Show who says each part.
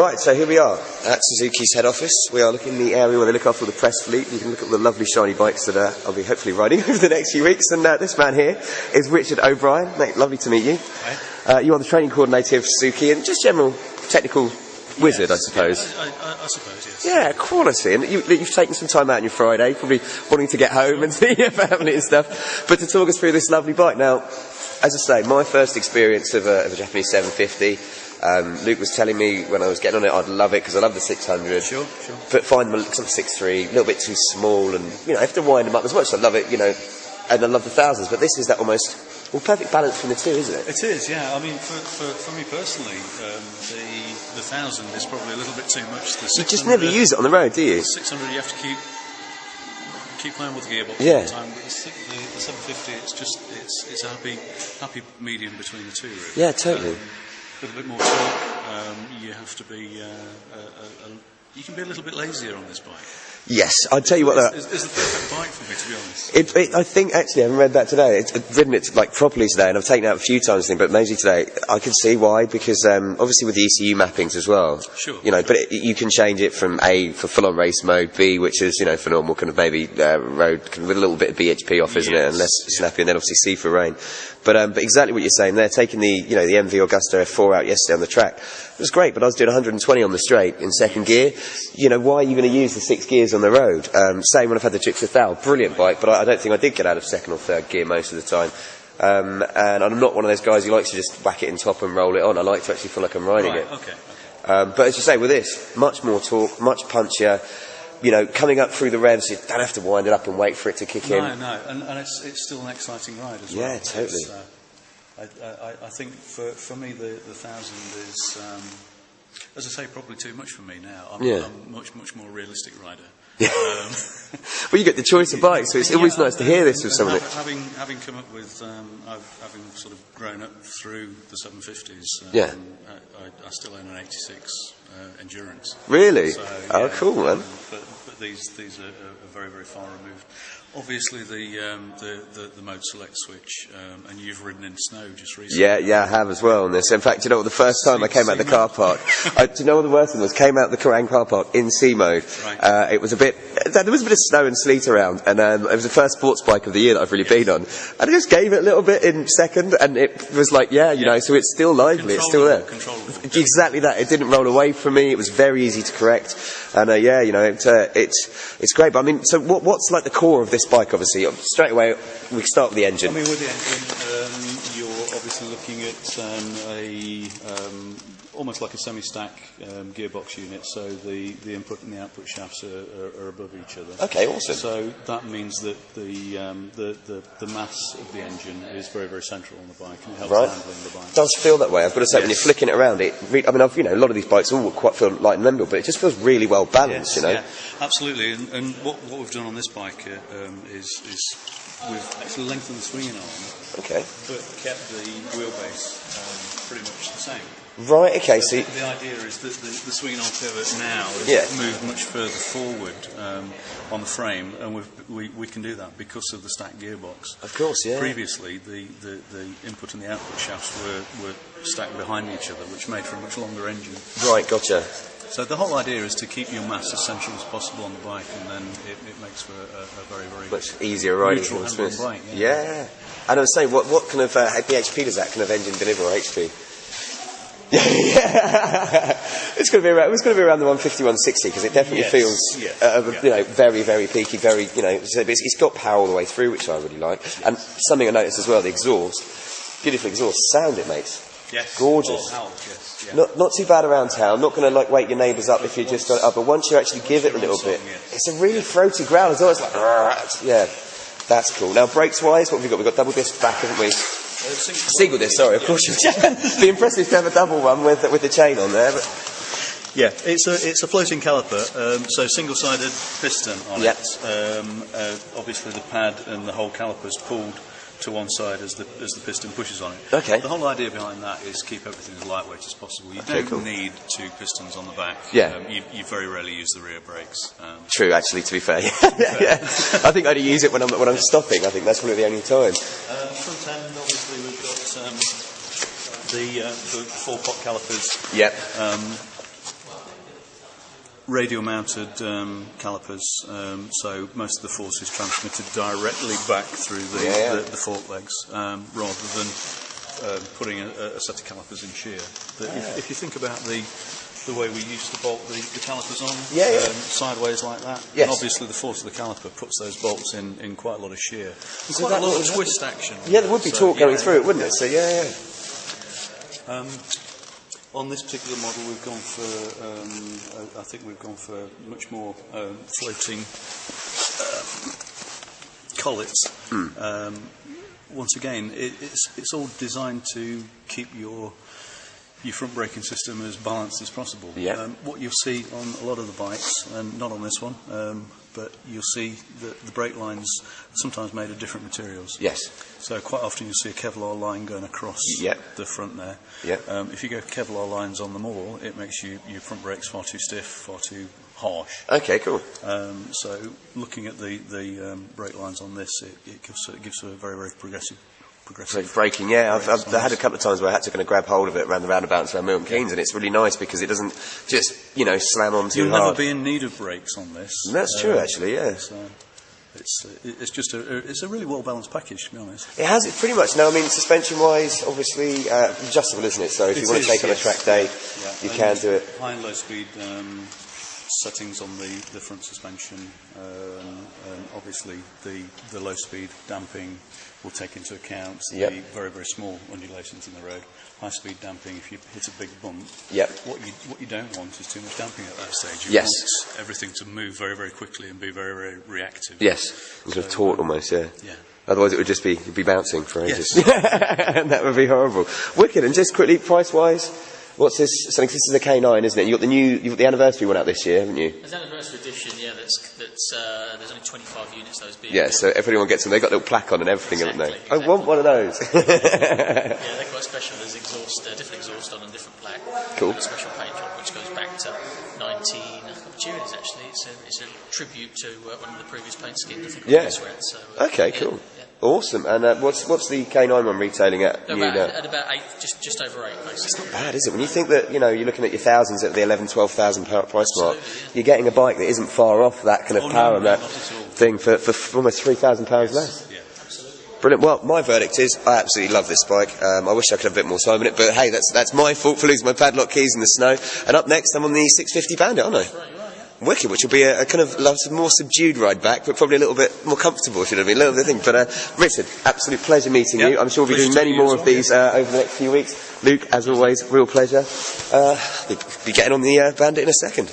Speaker 1: Right, so here we are at Suzuki's head office. We are looking in the area where they look after all the press fleet. You can look at the lovely shiny bikes that I'll be hopefully riding over the next few weeks. And this man here is Richard O'Brien. Mate, lovely to meet you.
Speaker 2: Hi.
Speaker 1: You are the training coordinator of Suzuki and just general technical wizard,
Speaker 2: yes,
Speaker 1: I suppose.
Speaker 2: Yeah, I suppose, yes.
Speaker 1: Yeah, quality. And you've taken some time out on your Friday, probably wanting to get home and see your family and stuff. But to talk us through this lovely bike. Now, as I say, my first experience of a Japanese 750... Luke was telling me when I was getting on it I'd love it because I love the 600.
Speaker 2: Sure.
Speaker 1: But find them because I'm 6'3", a little bit too small, and I have to wind them up as much as I love it, and I love the thousands. But this is that almost perfect balance between the two, isn't it?
Speaker 2: It is, yeah. I mean, for me personally, the 1000 is probably a little bit too much. The 600,
Speaker 1: you just never use it on the road, do you?
Speaker 2: 600, you have to keep playing with the gearbox all the time. But the 750, it's a happy medium between the two, really.
Speaker 1: Yeah, totally.
Speaker 2: With a bit more torque, you have to be. You can be a little bit lazier on this bike.
Speaker 1: Yes, I'd tell you what.
Speaker 2: It's the perfect bike for me, to be honest.
Speaker 1: I think actually, I haven't read that today. I've ridden it like properly today, and I've taken it out a few times, but mainly today. I can see why, because obviously with the ECU mappings as well.
Speaker 2: Sure.
Speaker 1: But you can change it from A for full-on race mode, B, which is for normal kind of maybe road with a little bit of BHP off, isn't it, and less snappy, and then obviously C for rain. But exactly what you're saying, they're taking the the MV Augusta F4 out yesterday on the track. It was great, but I was doing 120 on the straight in second gear. Why are you going to use the 6 gears on the road? Same when I've had the Gixxer Thal, brilliant bike, but I don't think I did get out of second or third gear most of the time. And I'm not one of those guys who likes to just whack it in top and roll it on. I like to actually feel like I'm riding it.
Speaker 2: Okay.
Speaker 1: But as you say, with this, much more torque, much punchier. Coming up through the revs, you don't have to wind it up and wait for it to kick in.
Speaker 2: No, and it's still an exciting ride as well.
Speaker 1: Yeah, totally.
Speaker 2: I think for me the 1000 is, as I say, probably too much for me now. I'm a much more realistic rider.
Speaker 1: Well, you get the choice of bikes, so it's always nice to hear this with someone.
Speaker 2: Having come up with, having sort of grown up through the 750s, I still own an 86 Endurance.
Speaker 1: Really?
Speaker 2: So,
Speaker 1: cool, man.
Speaker 2: But these are very, very far removed. Obviously, the mode select switch, and you've ridden in snow just recently.
Speaker 1: Yeah, I have as well on this. In fact, the first time I came out of the car park, do you know what the worst thing was? Came out of the Kerrang car park in C mode.
Speaker 2: Right.
Speaker 1: It was there was a bit of snow and sleet around, and it was the first sports bike of the year that I've really been on. And I just gave it a little bit in second, and it was like, so it's still lively, it's still there. Exactly that. It didn't roll away from me. It was very easy to correct, and it's great. But I mean, so what's like the core of this bike? Obviously, straight away we start with the engine.
Speaker 2: I mean, with the engine, you're obviously looking at almost like a semi-stack gearbox unit. So the input and the output shafts are above each other.
Speaker 1: Okay, awesome.
Speaker 2: So that means that the mass of the engine is very, very central on the bike, and it helps handling the bike.
Speaker 1: It does feel that way. I've got to say, when you're flicking it around, a lot of these bikes all quite feel light and nimble, but it just feels really well balanced.
Speaker 2: Yeah, absolutely. And what we've done on this bike is we've actually lengthened the swinging arm, but kept the wheelbase pretty much the same.
Speaker 1: Right, okay, so
Speaker 2: the idea is that the swinging arm pivot now is moved much further forward on the frame, and we can do that because of the stacked gearbox.
Speaker 1: Of course, yeah.
Speaker 2: Previously, the input and the output shafts were stacked behind each other, which made for a much longer engine.
Speaker 1: Right, gotcha.
Speaker 2: So the whole idea is to keep your mass as central as possible on the bike, and then it makes for a very, very
Speaker 1: much easier riding
Speaker 2: experience. Bike.
Speaker 1: Yeah. And I was saying, what kind of HP does that kind of engine deliver, or HP? It's going to be around the 150, 160 because it definitely feels very, very peaky, very it's got power all the way through, which I really like. And something I noticed as well, the exhaust, beautiful exhaust sound it makes.
Speaker 2: Yes.
Speaker 1: Gorgeous. Not too bad around town. Not going to wake your neighbours up if you just got it up, but once you actually give it a little bit, it's a really throaty growl as well. It's like that's cool. Now brakes wise, what have we got? We've got double disc back, haven't we? Single disc, sorry, of course. It'd be impressive to have a double one with the chain on there. But
Speaker 2: yeah, it's a floating caliper, so single-sided piston on it. Obviously, the pad and the whole caliper is pulled to one side as the piston pushes on it.
Speaker 1: Okay.
Speaker 2: The whole idea behind that is keep everything as lightweight as possible. You don't need 2 pistons on the back.
Speaker 1: Yeah.
Speaker 2: You very rarely use the rear brakes.
Speaker 1: True, actually, to be fair. I think I only use it when I'm stopping. I think that's probably the only time.
Speaker 2: Front end, obviously, we've got the 4-pot calipers.
Speaker 1: Yep.
Speaker 2: radio-mounted calipers, so most of the force is transmitted directly back through the fork legs, rather than putting a set of calipers in shear. But if you think about the way we used to bolt the calipers on, sideways like that, and obviously the force of the caliper puts those bolts in quite a lot of shear. There's quite a lot of twist action.
Speaker 1: Yeah, there would be torque going through it, wouldn't it? So
Speaker 2: on this particular model, we've gone for, I think we've gone for much more floating collets. Once again, it's all designed to keep your front braking system as balanced as possible. What you'll see on a lot of the bikes, and not on this one, but you'll see that the brake lines are sometimes made of different materials. So quite often you'll see a Kevlar line going across the front there. If you go Kevlar lines on them all, it makes your front brakes far too stiff, far too harsh.
Speaker 1: Okay, cool.
Speaker 2: So looking at the brake lines on this, it gives a very, very progressive
Speaker 1: braking. I've had a couple of times where I had to kind of grab hold of it around the roundabouts around Milton Keynes, and it's really nice because it doesn't just slam on too hard.
Speaker 2: You'll never be in need of brakes on this.
Speaker 1: That's true, actually. So
Speaker 2: it's a really well balanced package, to be honest.
Speaker 1: It has it pretty much. Now, I mean, suspension wise, obviously adjustable, isn't it? So if you want to take on a track day, you can do it.
Speaker 2: High and low speed settings on the front suspension, and obviously the low speed damping will take into account the very, very small undulations in the road. High speed damping, if you hit a big bump, what you don't want is too much damping at that stage. You want everything to move very, very quickly and be very, very reactive.
Speaker 1: Sort of taut almost, Otherwise it would just you'd be bouncing for ages. And that would be horrible. Wicked. And just quickly, price wise, what's this? So this is a K9, isn't it? You've got the anniversary one out this year, haven't you?
Speaker 3: There's an anniversary edition, there's only 25 units those being.
Speaker 1: So everyone gets them. They've got a little plaque on and everything, haven't they? I want one of those.
Speaker 3: They're quite special. There's different exhaust on and different plaque.
Speaker 1: Cool.
Speaker 3: A special paint job which goes back to 19 years actually. It's a tribute to one of the previous paint schemes. I think. So,
Speaker 1: okay, cool. Awesome. And what's the K9 one retailing at?
Speaker 3: At about 8, just over 8, basically.
Speaker 1: It's not bad, is it? When you think that you're looking at your thousands at the 11,000-12,000 price mark, you're getting a bike that isn't far off that kind of power and that thing for almost £3,000 less. Brilliant. Well, my verdict is I absolutely love this bike. I wish I could have a bit more time in it, but hey, that's my fault for losing my padlock keys in the snow. And up next, I'm on the 650 Bandit, aren't I?
Speaker 3: That's right, you are,
Speaker 1: Wicked, which will be a kind of more subdued ride back, but probably a little bit more comfortable, if you know what I mean, a little bit of thing. But Richard, absolute pleasure meeting you. I'm sure we'll be doing many more of these over the next few weeks. Luke, as always, real pleasure. Be getting on the Bandit in a second.